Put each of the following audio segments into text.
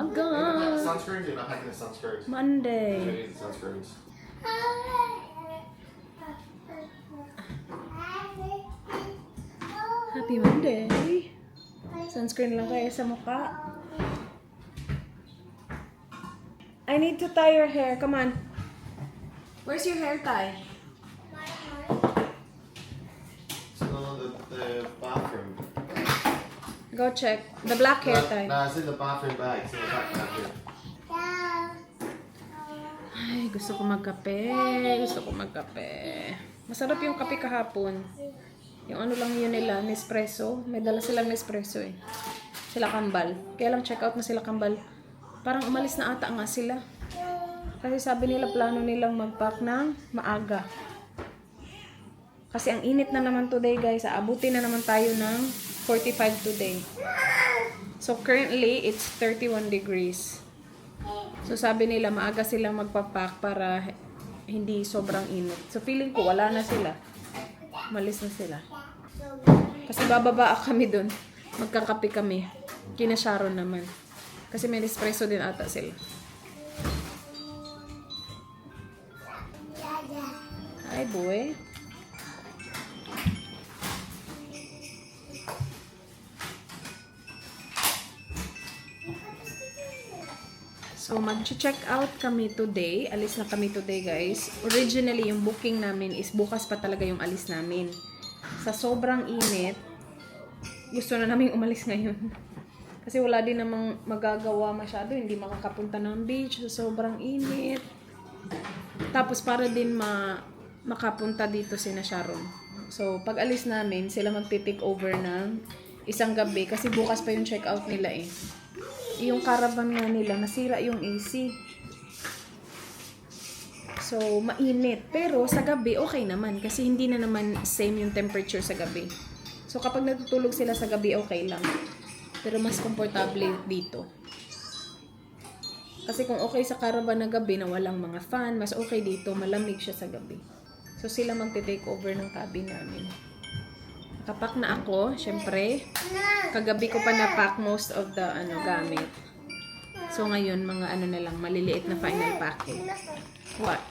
umaga. Sunscreens? You're not packing the sunscreens. Monday. You need the sunscreens. Happy Monday. Sunscreen lang kayo sa mukha. I need to tie your hair. Come on. Where's your hair tie? It's in the bathroom. Go check. The black hair tie. No, it's in the bathroom bag. It's in the backpack here. Ay, gusto ko magkape. Gusto ko magkape. Masarap yung kape kahapon. Yung ano lang yun nila, Nespresso. May dala silang Nespresso eh. Sila Kambal. Kaya lang check out na sila Kambal. Parang umalis na ata nga sila. Kasi sabi nila plano nilang mag-pack ng maaga. Kasi ang init na naman today guys. Aabutin na naman tayo ng 45 today. So currently, it's 31 degrees. So sabi nila maaga silang magpapack para hindi sobrang init. So feeling ko wala na sila. Malis na sila. Kasi bababa kami dun. Magkakape kami. Kina Sharon naman. Kasi may espresso din ata sila. Hi boy. So, mag-check out kami today. Alis na kami today, guys. Originally, yung booking namin is bukas pa talaga yung alis namin. Sa sobrang init, gusto na namin umalis ngayon. Kasi wala din namang magagawa masyado. Hindi makakapunta ng beach. Sa sobrang init. Tapos, para din makapunta dito si na Sharon. So, pag alis namin, sila magti-take over ng isang gabi. Kasi bukas pa yung check out nila eh. Yung caravan nga nila, nasira yung AC. So, mainit. Pero sa gabi, okay naman. Kasi hindi na naman same yung temperature sa gabi. So, kapag natutulog sila sa gabi, okay lang. Pero mas komportable dito. Kasi kung okay sa caravan na gabi na walang mga fan, mas okay dito, malamig siya sa gabi. So, sila magte-take over ng cabin namin. Kapak na ako, syempre. Kagabi ko pa na-pack most of the gamit. So ngayon, mga ano na lang, maliliit na final packing. What?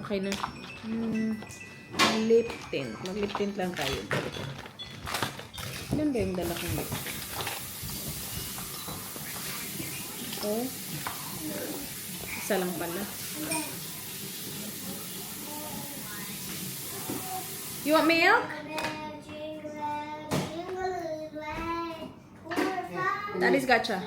Okay na. Lip tint. Mag-lip tint lang tayo. Ilan ba yung dala kong lip? Ito. Isa lang pala. You want milk? Daddy's gotcha.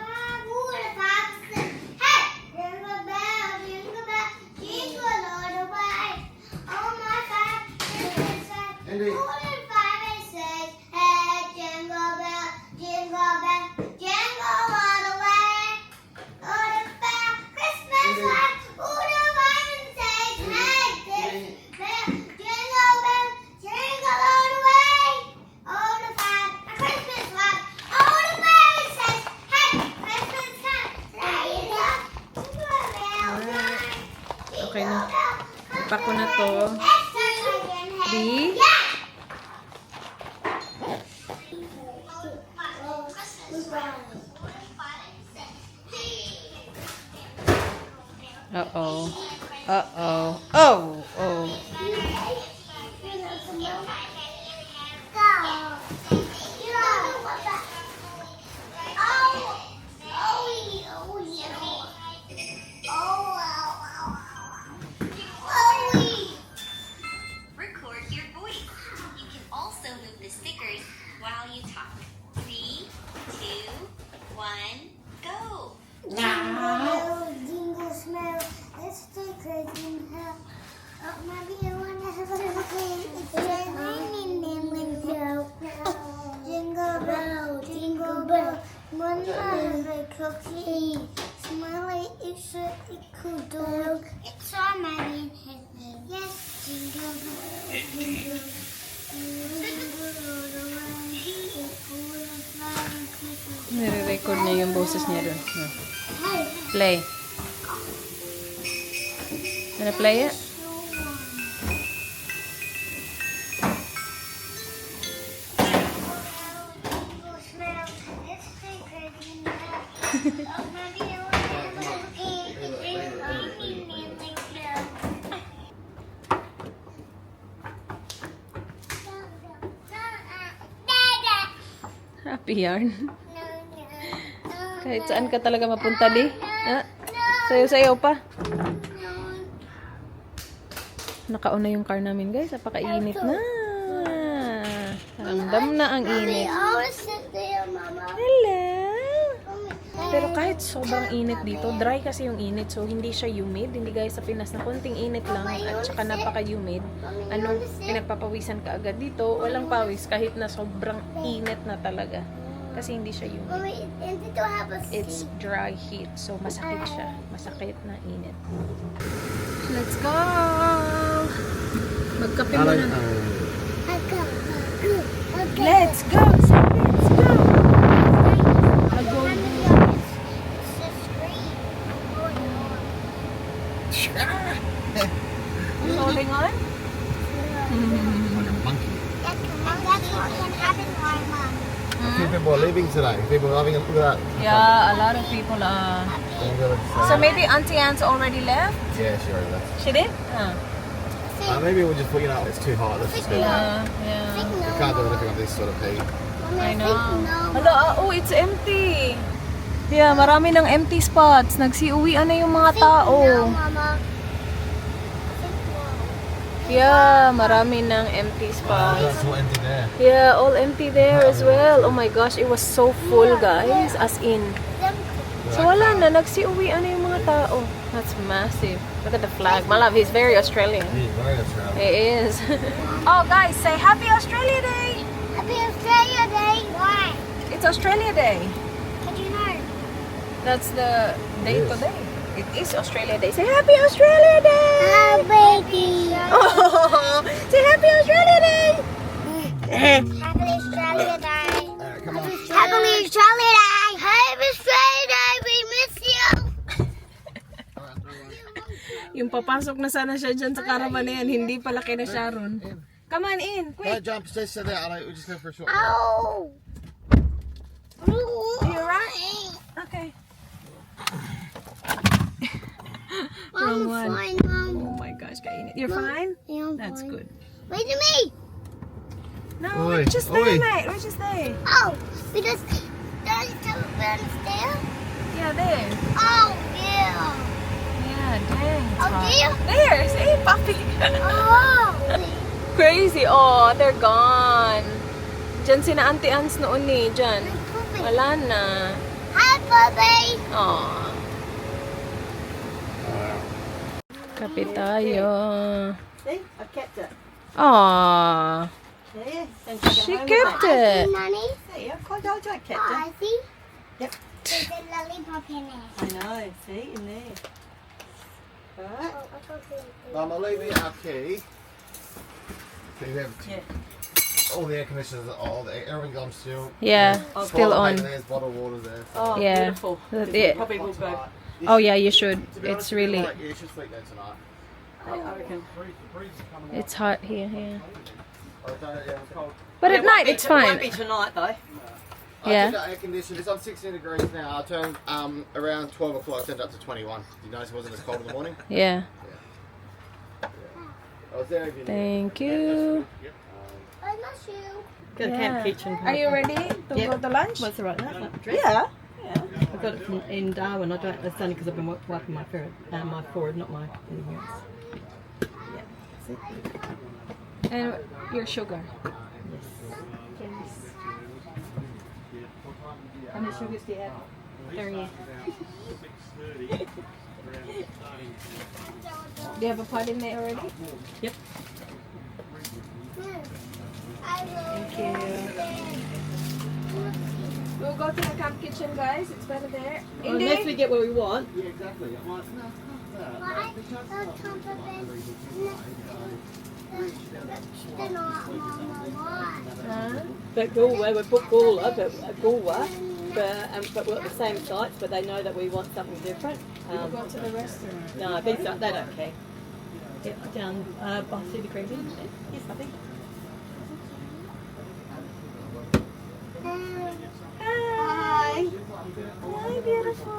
Okay na. Ipak ko na to. Uh-oh. Uh-oh. Oh! Oh! Jingle smell. Let's take a jingle. Maybe I want to have a little game. It's raining in the jingle bell, jingle bell. One has a cookie. Smell like it's a cool dog. It's on my head. Yes, jingle bell, jingle bell. Nire-record niya yung boses niya doon. No. Hey. Play. Wanna play it? Smell. Let's take a jingle. Yarn. No, no. Kahit saan ka talaga mapunta, di? Sayo-sayo pa. Nakauna yung car namin, guys. Napakainit na. Ramdam na ang Mommy, init. always sit there, Mama. Hello! Mommy, Pero kahit sobrang init dito, dry kasi yung init. So, hindi siya humid. Hindi guys sa Pinas na konting init lang. At saka napaka-humid. Pinagpapawisan ka agad dito. Walang pawis kahit na sobrang init na talaga. Kasi hindi siya humid. Mommy, and did you have a It's seat? dry heat. So, masakit siya. Masakit na init. Let's go! Magkape muna. Okay. Let's go! Let's go! Ago. Holding on? Like a monkey. That's what can happen, Mama. A few people are leaving today. People are having a look at that. Yeah, a lot of people are. So maybe Auntie Anne's already left? Yeah, she already left. She did? Maybe we'll just put, you know, it's too hot. Let's just go. Yeah. We can't do anything on this sort of heat. I know. Hala, oh, it's empty. Yeah, marami ng empty spots. Nagsiuwian na yung mga tao. Mama. Yeah, marami ng empty spots. That's all empty there. Yeah, all empty there as well. Oh my gosh, it was so full, guys. As in. So wala na, nagsiuwian na yung mga tao. That's massive. Look at the flag. My love, he's very Australian. Yeah, very Australian. He is. Oh, guys, say Happy Australia Day. Happy Australia Day. Why? It's Australia Day. How do you know? That's the day Yes. today. It is Australia Day. Say Happy Australia Day. Oh, baby. Oh, say Happy Australia Day. Happy Australia Day. Alright, come on. Happy Australia Day. Happy Australia Day. We miss you. Yung papasok na sana siya dyan sa caravan na yan, hindi pala kina Sharon. Come on in, quick. Don't jump, stay still there. We'll just go for a short walk. Ow. You alright? Okay. Wrong I'm one. fine, Mom. Oh my gosh, kainit. You're fine? Yeah, I'm That's fine. good. Wait to me. No, Oi, we're just there, oi. mate. We're just there. Oh, because there's television there. Yeah, there. Oh, yeah. Yeah, dang. it's Oh, hot. there. There, see, puppy. Oh. Crazy. Oh, they're gone. Diyan sina Auntie Ans noon eh, dyan. Wala na. Hi, Bobby. Oh. Kape tayo. See, I kept it. Aw. Yeah, and She kept it. Nanny. See, I told you I kept Oh, it. I see. Yep. There's a lollipop in it. I know. See, in there. Right. Oh, I thought it was- Mum, I'll leave you our key. So you have Yeah. all the air conditioners, everything's on still. Yeah, still Toilet on. paper There's bottled water there. Oh, Yeah. beautiful. Yeah. Probably will go. Oh yeah, you should. To be honest It's with you, really, like, you should sleep there tonight. I reckon. it's hot here, yeah. Oh, yeah, it's cold. But It at won't night be- it's It won't fine. be tonight though. I Yeah. turned up air conditioning. It's on 16 degrees now. I turned around 12 o'clock. I turned up to 21. Did you notice it wasn't as cold in the morning? Yeah. I was there if you knew. Thank you. I miss you. Got a Yeah. camp kitchen. Are you ready to Yep. go to lunch? What's the right now? Yeah. Yeah. I got it from in Darwin. I don't. It's only because I've been wiping my forehead, not my anything else. Yeah. That's it. And your sugar. Yes. How many sugars do you have? 3. Do you have a pot in there already? Yep. I will. Thank you. We'll go to the camp kitchen, guys. It's better there. Well, unless we get what we want. Yeah, exactly. I'm like, no, it's not that. Why? The compliment. They're not, Mama. Why? Huh? But Galway, we put Gawler, but Galway, but we're at the same sites, but they know that we want something different. We'll go to the restaurant. No, they don't care. Get down by City Creek. Yes, I think. Hi. Hi, beautiful.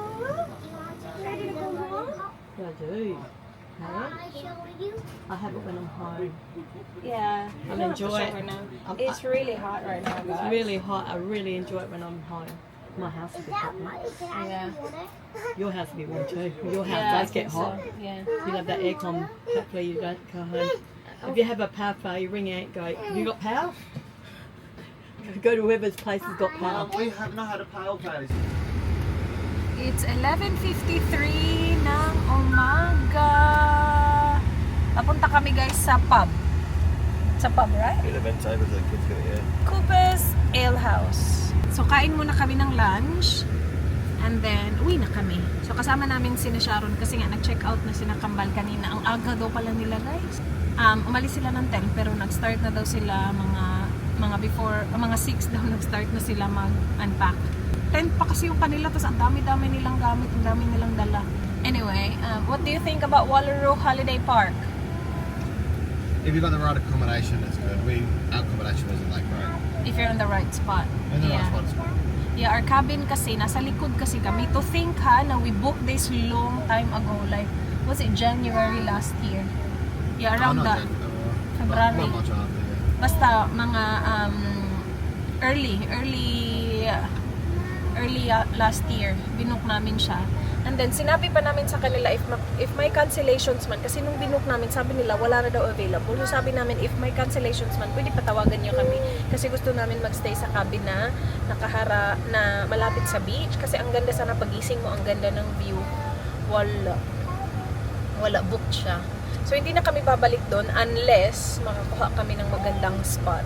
Ready to go home? I do. I show you. I have it when I'm home. Yeah. I'll enjoy it. It's really hot right now, It's guys. really hot. I really enjoy it when I'm home. My house is Is a bit that hot. now. what? Can I Yeah. have water? Your house will be warm too. Your house Yeah, I does get think so. hot. Yeah. You have that aircon. Hopefully you don't go home. If you have a power failure, you ring out and go, have you got power? Go to whoever's place has got power. We have not had a pale face. It's 11:53 ng umaga. Papunta kami guys sa pub. Sa pub, right? Event over the kids get it, Cooper's Ale House. So kain muna kami ng lunch. And then, uwi na kami. So kasama namin sina Sharon kasi nga nag-check out na sina Kambal kanina. Ang aga daw pala nila guys. Umalis sila ng 10 pero nag-start na daw sila mga before, mga 6 daw nag-start na sila mag-unpack. 10 pa kasi yung kanila, tapos ang dami-dami nilang gamit, ang dami nilang dala. Anyway, what do you think about Wallaroo Holiday Park? If you got the right accommodation, it's good. Our accommodation wasn't that great. If you're in the right spot. In the Yeah. right spot, it's good. Yeah, our cabin kasi, nasa likod kasi kami. To think ha, na we booked this long time ago. Like, was it January last year? Yeah, around that. February. Not much after, yeah. Basta mga early last year, binook namin siya. And then, sinabi pa namin sa kanila if may cancellations man, kasi nung binook namin, sabi nila wala na daw available. So sabi namin, if may cancellations man, pwede patawagan nyo kami. Kasi gusto namin magstay sa cabin na na malapit sa beach. Kasi ang ganda sana pagising mo, ang ganda ng view. Wala booked siya. So hindi na kami babalik doon unless makakuha kami ng magandang spot.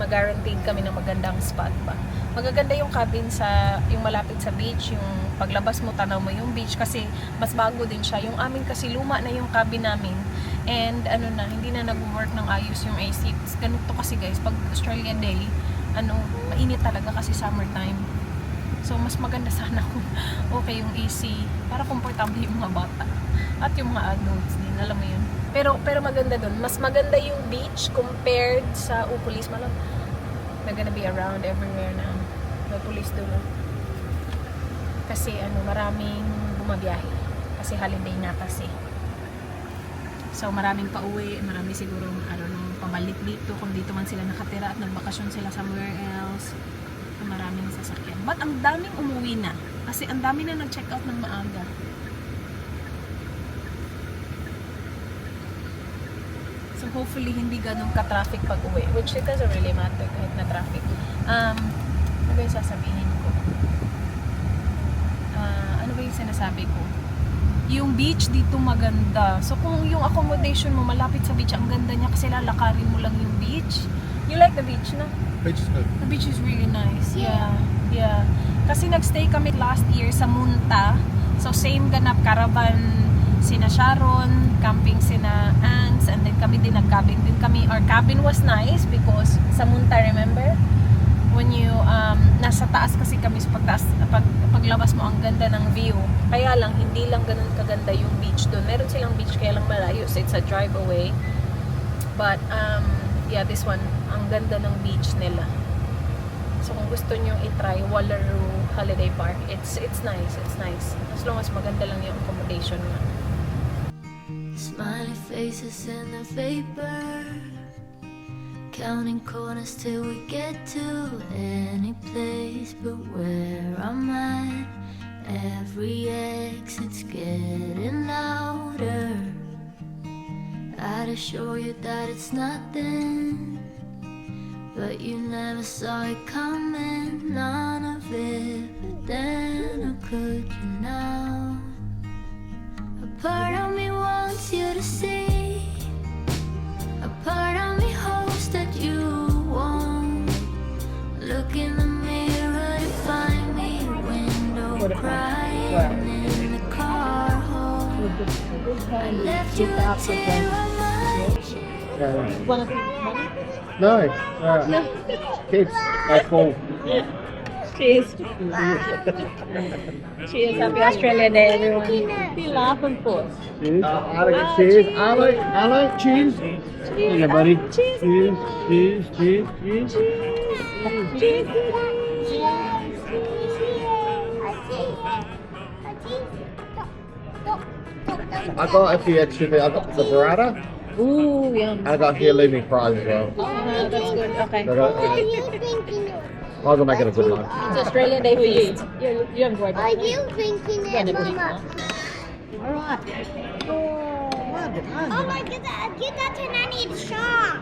Mag-guaranteed kami ng magandang spot ba. Magaganda yung cabin yung malapit sa beach, yung paglabas mo tanaw mo yung beach kasi mas bago din siya. Yung amin kasi luma na yung cabin namin and hindi na nag-work ng ayos yung AC. Ganito kasi guys, pag Australia Day, mainit talaga kasi summertime. So mas maganda sana kung okay yung AC para komportable yung mga bata at yung mga adults din, alam mo yun. Pero maganda doon. Mas maganda yung beach compared sa Upulis. They're gonna be around everywhere na may police doon. Kasi maraming bumabiyahe. Kasi holiday na kasi. So maraming pauwi, marami siguro pabalik dito kung dito man sila nakatira at nagbakasyon sila somewhere else. Maraming sasakyan. But ang daming umuwi na. Kasi ang dami na nag-check out ng maaga. So hopefully hindi ganun ka-traffic pag uwi. Which it doesn't really matter kahit na traffic. Ano ba yung sasabihin ko? Ano ba yung sinasabi ko? Yung beach dito maganda. So kung yung accommodation mo malapit sa beach, ang ganda niya kasi lalakarin mo lang yung beach. You like the beach, no? Beach is good. The beach is really nice. Yeah. Kasi nagstay kami last year sa Munta. So same ganap, caravan sina Sharon, camping sina Ants, and then kami din nag-cabin din kami. Our cabin was nice because sa Munta, remember? When you nasa taas kasi kami, paglabas mo ang ganda ng view. Kaya lang hindi lang ganun kaganda yung beach doon. Meron silang beach kaya lang malayo, so it's a drive away. But yeah, this one, ang ganda ng beach nila. So kung gusto niyo i-try Wallaroo Holiday Park, it's nice. As long as maganda lang yung accommodation nga. Smiley faces in the vapor, counting corners till we get to any place but where I'm at. Every exit's getting louder. I'd assure you that it's nothing, but you never saw it coming, none of it. But then, how could you now? A part of me wants you to see, a part of me hopes that you won't. Look in the mirror to find me, window crying in the car home. I left you a tear on my cheek. One of the money? No. Kids, that's cool. Cheers. Cheers. Happy Australia Day, everyone. What are you laughing for? Cheers. Cheers. Arlo, cheers. Here you go, buddy. Cheers. Cheers. Cheers. I got a few extra things. I got the burrata, Ooh, yum. and I got here leaving fries as well. That's good. Okay. I got, Are you drinking it? might as well make it a good one. It's Australian Day for you. You haven't worried Are you drinking it, Mama? All right. Oh my God, give that to Nanny the shop.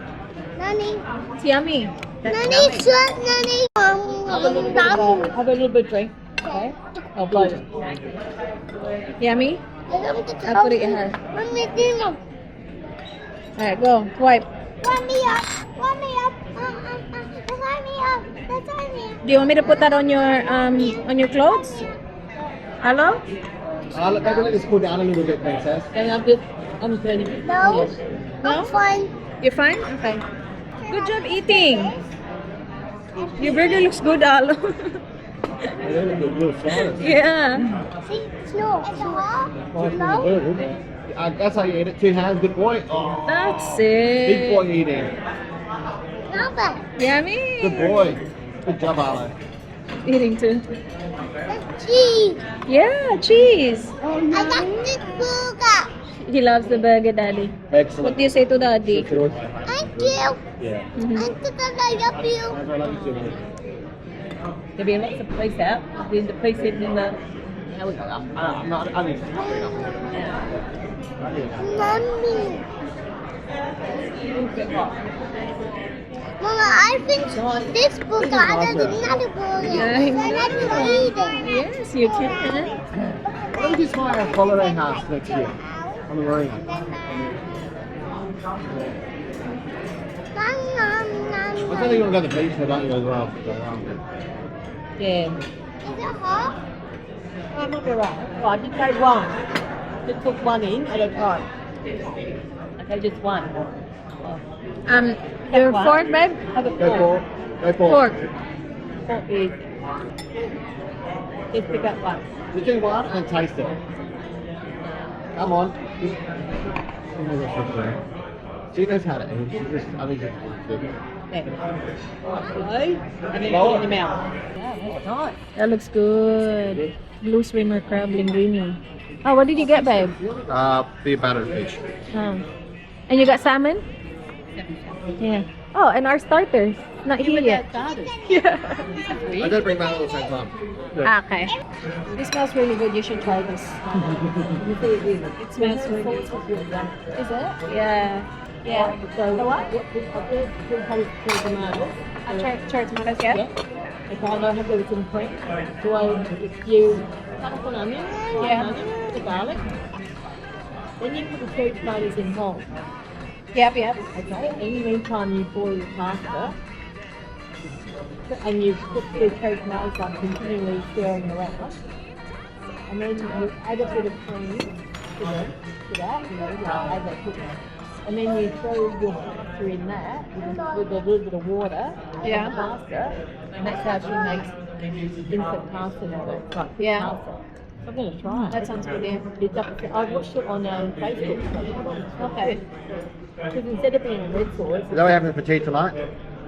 Nanny. It's yummy. Nanny, shut Nanny. Have a little bit of drink. Okay. I'll blow you. Yummy? I'll put it in her. Mommy, Dino. Alright, go. Wipe. Let me up. Let me up. Let me up. Let me up. Do you want me to put that on your clothes? Hello? Maybe let this cool down a little bit, princess. And I'm turning it. No. No? I'm fine. You're fine? Okay. Good job eating. Your burger looks good, Alo. Yeah. See, snow. It's no. That's how you eat it. 2 hands, good boy. Oh, That's big boy it. eating. Papa. Yummy. Good boy. Good job, Arlo. Eating too. That's cheese. Yeah, cheese. I got this burger. He loves the burger, Daddy. What Excellent. do you say to Daddy? Good. Thank you. Yeah. Thank you that I love you. I love you too. There'll be lots of police out. There's the police in the. Now we go up. I need to Mommy. Mama, I finished this burger. I got another burger. Yeah, I And I can eat it. Yes, you can. Let me just find a holiday house next year on the marina. I think you want to go to the beach there, don't you, as well? Yeah. Is it hot? Oh, not right. Right, just take one. Just put one in at a time. Okay, just one. Oh. Your What? fork, babe? Have a Go fork. for it. Go for Fork. it. Fork is. Just pick up one. Just do one and taste it. Come on. She knows how to eat. She just, I think she's good. There. Right. And then put it in your mouth. Yeah, that's nice. That looks good. Blue swimmer crab linguine. Oh, what did you get, babe? Be a battered fish. Oh. And you got salmon? Yeah. Oh, and our starters. Not here yet. Yeah. I did bring that at the same time. Okay. This smells really good. You should try this. It smells really good. Is it? Yeah. Yeah. So The what? tomatoes. Cherry tomatoes, yeah? Yeah. If I don't have those in print, so I you cut up an onion, Yeah. onion, the garlic. Then you put the cherry tomatoes in whole. Yep, yep. Okay. In the meantime, you boil your pasta, and you put the cherry tomatoes on, continually stirring around. And then you add a bit of cream to that, you know, like add that cooking. And then you throw your pasta in that with a little bit of water, Yeah. and the pasta, and that's how she makes instant pasta noodles. Like Yeah. pasta. I'm gonna try it. That sounds good, yeah. It's up I watched it on Facebook. Okay. Because instead of being a red sauce, Is that what we're having for tea tonight?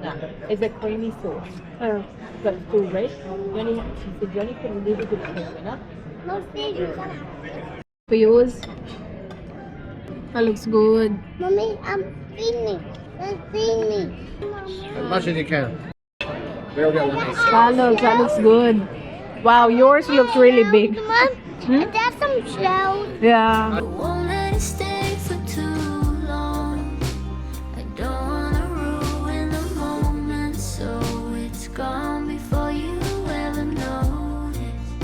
no, it's a creamy sauce. Oh. But it's still red. You only have, she said you only put a little bit of pepper in it. No, see. For yours? That looks good. Mommy, I'm feeding. I'm feeding. As much as you can. We'll get one each. That looks good. Wow, yours looks really big. Mom, Hmm? that's some shells. Yeah. Won't let it stay for too long. I don't wanna ruin the moment, so it's gone before you ever notice.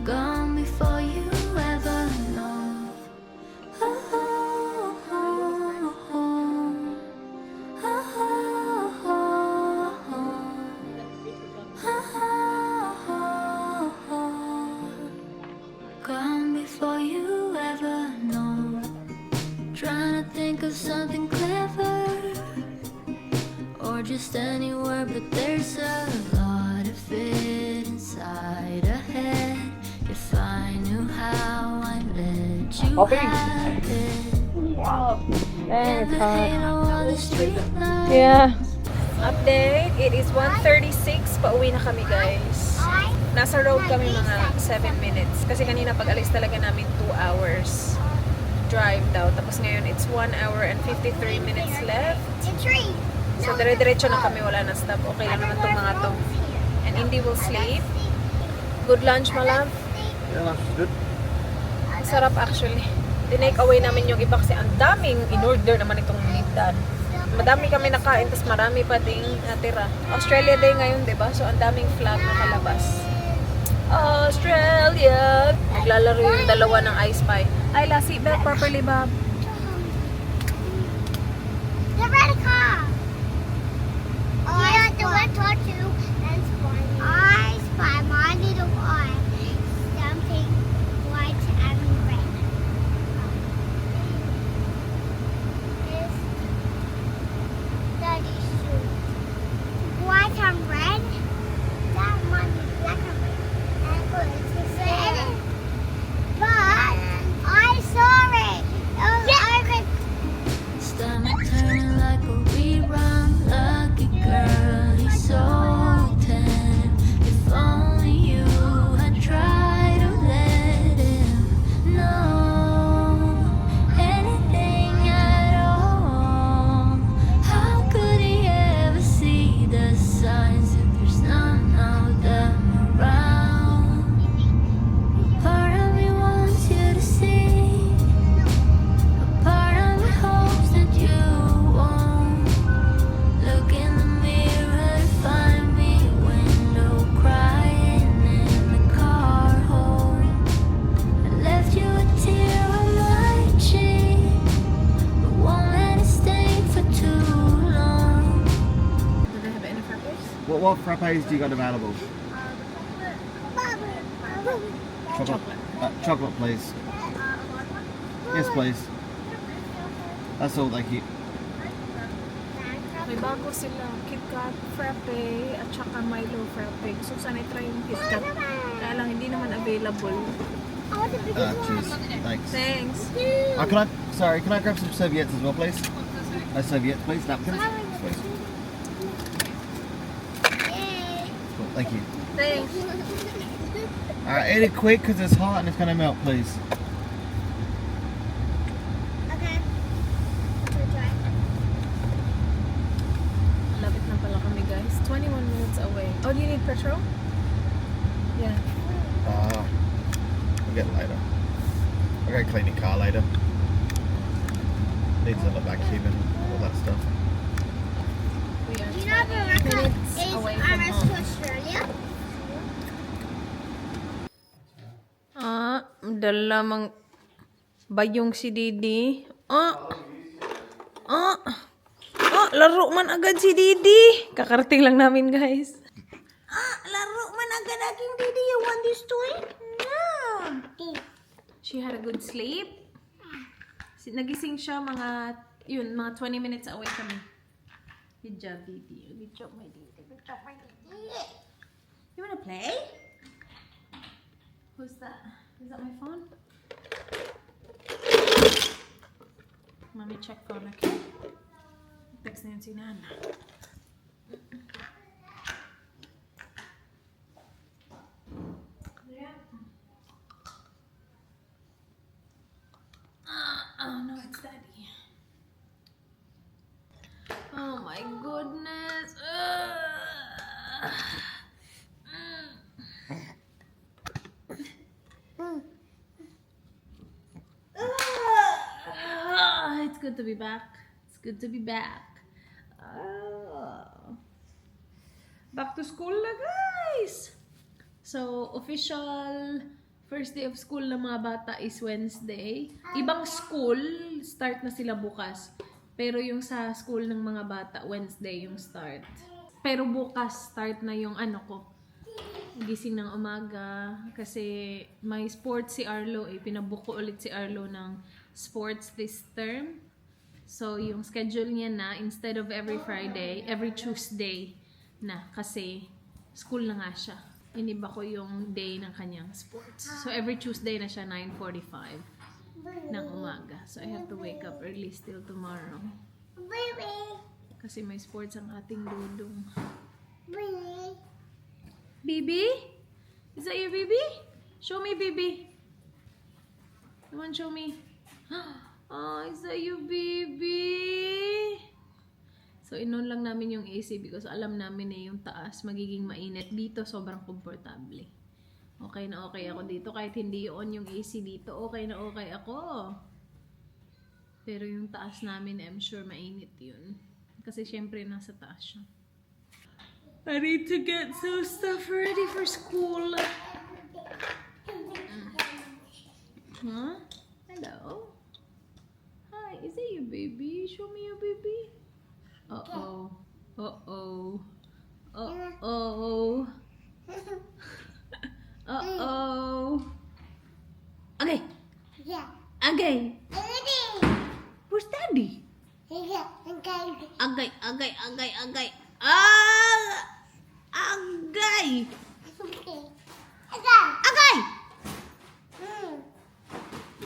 Gone before you ever know. Oh, oh, oh, oh. Oh, oh, oh, oh. Gone before you ever know. Trying to think of something clever, or just any word, but there's a lot of it inside a head. If I knew how I'd let you have it. And the halo on the street light. Yeah. Update, it is 1:36. Pauwi na kami, guys. Nasa road kami mga 7 minutes. Kasi kanina pag alis talaga namin 2 hours. drive daw. Tapos ngayon, it's 1 hour and 53 minutes left. The tree. So, dire-diretso na kami. Wala na stop. Okay lang naman itong mga to. And Indy will sleep. Good lunch, my love. Yeah, lunch is good. Sarap actually. Tinake away namin yung iba kasi ang daming in-order naman itong Lindan. Madami kami nakain, tapos marami pa ding natira. Australia Day ngayon, di ba? So, ang daming flag na kalabas. Australia! Naglalaro yung dalawa ng I Spy. Ay, la, seatbelt properly, Bob. The red car. Yeah, the red car too. That's funny. I spy my little eye. Something white and red. Is Daddy's shoe. White and red. That one is black and red. And good. It's red. But I saw it. I read. Stomach turning like a rerun. Lucky girl, he's so tan. If only you had tried to let him know anything at all. How could he ever see the signs if there's none of them around? Part of me wants you to see. A part of me hopes that you won't look in the mirror to find me. Window crying in the car home. I left you a tear on my cheek, but won't let it stay for too long. Do they have any frappes? What frappes do you got available? Chocolate. Chocolate, please. Yes, please. That's all, thank you. May bago sila. KitKat Frappe at saka Milo Frappe. So, sana try yung KitKat. Kaya lang, hindi naman available. Cheers. Thanks. Thanks. Can I grab some serviettes as well, please? Serviette, please. Napkins, please. Cool, thank you. Thanks. Alright, eat it quick because it's hot and it's gonna melt, please. Okay. Malapit na pala kami, guys. 21 minutes away. Oh, do you need petrol? Yeah. We'll get later. I'll go clean your car later. Needs a lot of vacuum and all that stuff. We are Do you know America minutes is away from ours home. to Australia? Dala mang bayong si Didi. Laro man agad si Didi. Kakarating lang namin, guys. Laro man agad aking Didi. You want this toy? No. She had a good sleep. Nagising siya mga 20 minutes away kami. Good job, Didi. Good job, my Didi. Good job, my Didi. You wanna play? Who's that? Is that my phone? Mommy, check phone, okay? Text na yun si Nana. Oh no, it's Daddy. Oh my goodness. It's good to be back. It's good to be back. Back to school na, guys! So, official first day of school ng mga bata is Wednesday. Ibang school, start na sila bukas. Pero yung sa school ng mga bata, Wednesday yung start. Pero bukas, start na yung gising ng umaga. Kasi may sports si Arlo pinabuko ulit si Arlo ng sports this term. So, yung schedule niya na, instead of every Friday, every Tuesday na. Kasi, school na nga siya. Iniba ko yung day ng kanyang sports. So, every Tuesday na siya, 9:45 ng umaga. So, I have to wake up early still tomorrow. Baby. Kasi may sports ang ating dudong. Baby. Baby? Is that your baby? Show me, baby. Come on, show me. Ay, sa'yo, baby! So, inon lang namin yung AC because alam namin na yung taas magiging mainit. Dito, sobrang komportable. Okay na okay ako dito. Kahit hindi on yung AC dito, okay na okay ako. Pero yung taas namin, I'm sure mainit yun. Kasi syempre, nasa taas siya. I need to get some stuff ready for school. Huh? Hello? Hi, is it your baby? Show me your baby. Uh-oh. Uh-oh. Uh-oh. Uh-oh. Okay. Yeah. Okay. Ready. Where's Daddy? Yeah. Okay. Agay, agay, agay, agay. Ah! Agay! Okay. Okay. Agay!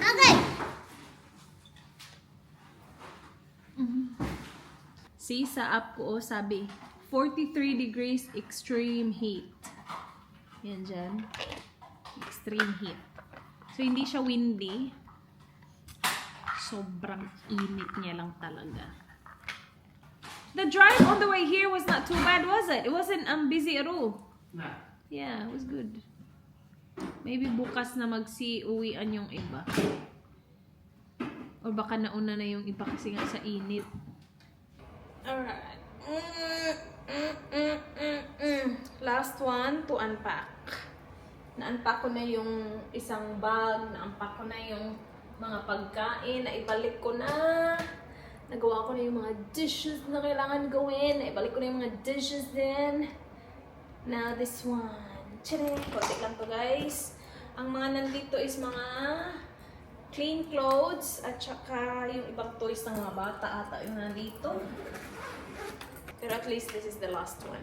Okay. See, sa app ko, sabi, 43 degrees extreme heat. Yan dyan. Extreme heat. So, hindi siya windy. Sobrang init niya lang talaga. The drive on the way here was not too bad, was it? It wasn't busy at all. No. Yeah, it was good. Maybe bukas na uwian yung iba. Or baka nauna na yung iba kasi nga sa init. Alright. Last one to unpack. Na-unpack ko na yung isang bag. Na-unpack ko na yung mga pagkain. Naibalik ko na. Nagawa ko na yung mga dishes na kailangan gawin. Naibalik ko na yung mga dishes din. Now this one. Tcharing! Konti lang to, guys. Ang mga nandito is mga clean clothes at saka yung ibang toys ng mga bata ata yung nandito. Pero at least this is the last one.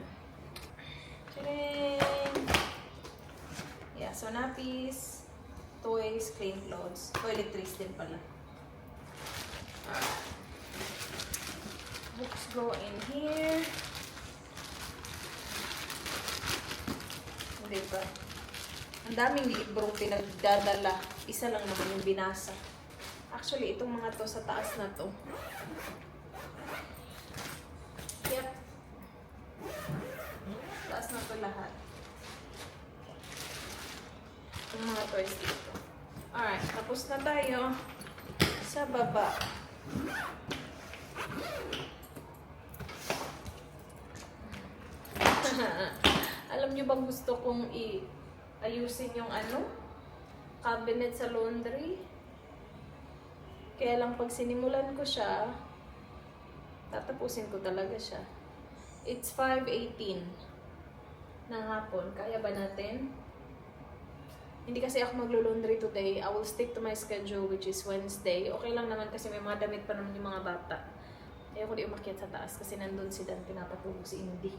Tcharing! Yeah, so nappies, toys, clean clothes, toiletries din pala. Alright. Books go in here. Diba? Ang daming librong pinagdadala. Isa lang naman yung binasa. Actually, itong mga to sa taas na to. Yep. Taas na to lahat. Yung mga toys dito. Alright, tapos na tayo sa baba. Alam nyo bang gusto kong ayusin yung cabinet sa laundry? Kaya lang pag sinimulan ko siya, tatapusin ko talaga siya. It's 5:18 ng hapon. Kaya ba natin? Hindi kasi ako maglo-laundry today. I will stick to my schedule, which is Wednesday. Okay lang naman kasi may mga damit pa naman yung mga bata. Ayoko di umakyat sa taas kasi nandun si Dan, pinapatulog si Indy.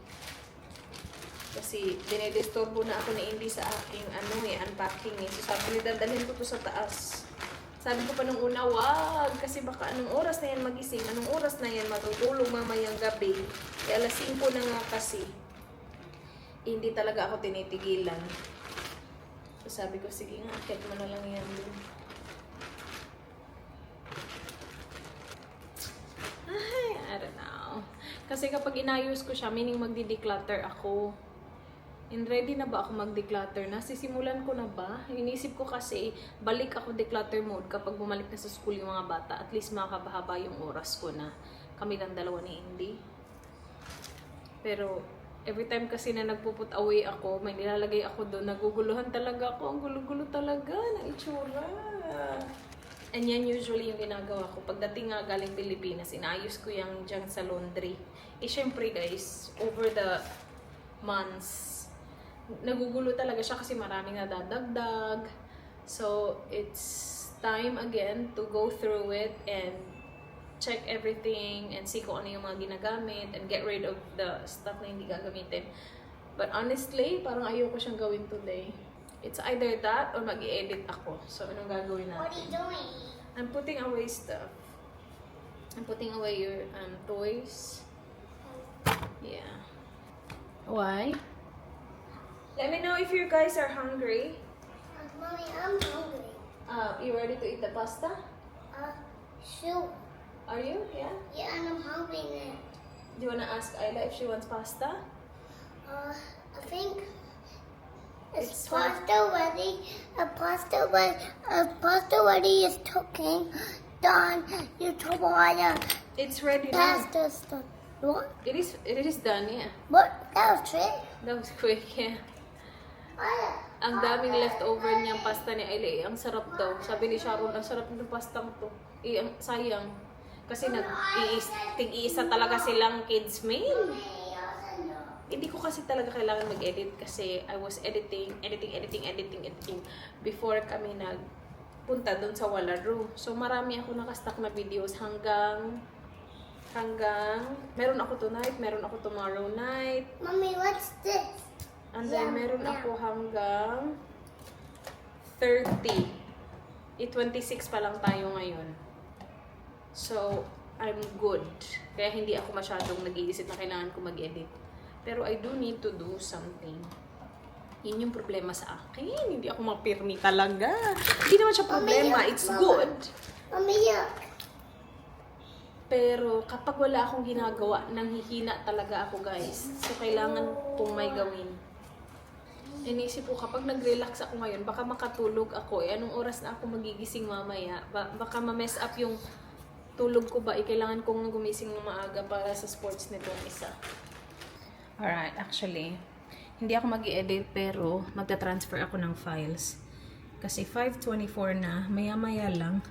Kasi dinedisturbo na ako ni Indy sa aking unpacking eh. So sabi ni dadalhin ko to sa taas. Sabi ko pa nung una, wag! Kasi baka anong oras na yan magising, anong oras na yan matutulog mamayang gabi. Eh, alas 5 na nga kasi. Hindi talaga ako tinitigilan. So sabi ko, sige nga, akit mo na lang yan dun. Ay, I don't know. Kasi kapag inayos ko siya, meaning magdi-declutter ako. And ready na ba ako mag-declutter? Nasisimulan ko na ba? Inisip ko kasi, balik ako declutter mode kapag bumalik na sa school yung mga bata. At least makakabahaba yung oras ko na kami lang dalawa ni Indy. Pero, every time kasi na nagpuput away ako, may nilalagay ako doon, naguguluhan talaga ako. Ang gulo-gulo talaga ng itsura. And yan usually yung ginagawa ko. Pagdating nga galing Pilipinas, inayos ko yung dyan sa laundry. Eh, syempre guys, over the months, nagugulo talaga siya kasi maraming nadadagdag. So, it's time again to go through it and check everything and see kung ano yung mga ginagamit and get rid of the stuff na hindi gagamitin. But honestly, parang ayoko siyang gawin today. It's either that or mag-i-edit ako. So, anong gagawin natin? What are you doing? I'm putting away stuff. I'm putting away your toys. Yeah. Why? Let me know if you guys are hungry. Mommy, I'm hungry. You ready to eat the pasta? Shoot. Are you? Yeah? Yeah, and I'm helping it. Do you wanna ask Ayla if she wants pasta? I think It's it's pasta ready. Pasta ready is cooking. Done. You told water. It's ready now. Pasta stuff. What? It is done, yeah. What? That was it. That was quick, yeah. Ang daming leftover niyang pasta ni Ayla eh. Ang sarap daw. Sabi ni Sharon, ang sarap ng pasta to. Eh, ang sayang. Kasi tig-iisa talaga silang kids meal. Hindi ko kasi talaga kailangan mag-edit kasi I was editing before kami nagpunta doon sa Wallaroo. So marami ako nakastock na videos hanggang meron ako tonight, meron ako tomorrow night. Mommy, what's this? And then meron ako hanggang 30. 26 pa lang tayo ngayon. So, I'm good. Kaya hindi ako masyadong nag-iisip na kailangan ko mag-edit. Pero I do need to do something. Yun yung problema sa akin. Hindi ako mapirmi talaga. Hindi naman siya problema. It's good. Mommy, look. Pero kapag wala akong ginagawa, nanghihina talaga ako, guys. So, kailangan kong may gawin. Inisip ko, kapag nag-relax ako ngayon, baka makatulog ako. Eh, anong oras na ako magigising mamaya? Baka ma-mess up yung tulog ko ba? Kailangan kong gumising ng maaga para sa sports nitong isa. Alright, actually, hindi ako mag-i-edit pero magta-transfer ako ng files. Kasi 5:24 na, maya-maya lang,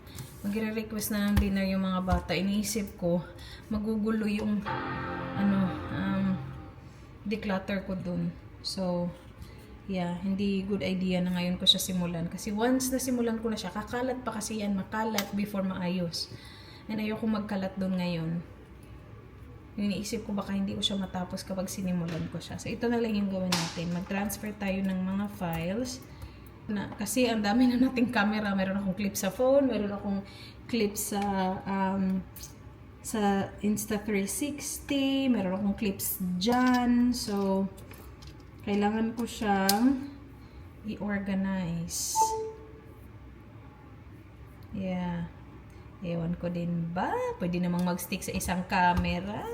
magre-request na ng dinner yung mga bata. Iniisip ko, magugulo yung declutter ko dun. So, yeah, hindi good idea na ngayon ko siya simulan. Kasi once na simulan ko na siya, kakalat pa kasi yan, makalat before maayos. And ayoko magkalat dun ngayon. Iniisip ko baka hindi ko siya matapos kapag sinimulan ko siya. So, ito na lang yung gawin natin. Mag-transfer tayo ng mga files. Kasi ang dami na nating camera. Meron akong clip sa phone. Meron akong clip sa Insta360. Meron akong clips dyan. So, kailangan ko siyang i-organize. Yeah. Ewan ko din ba? Pwede namang mag-stick sa isang camera.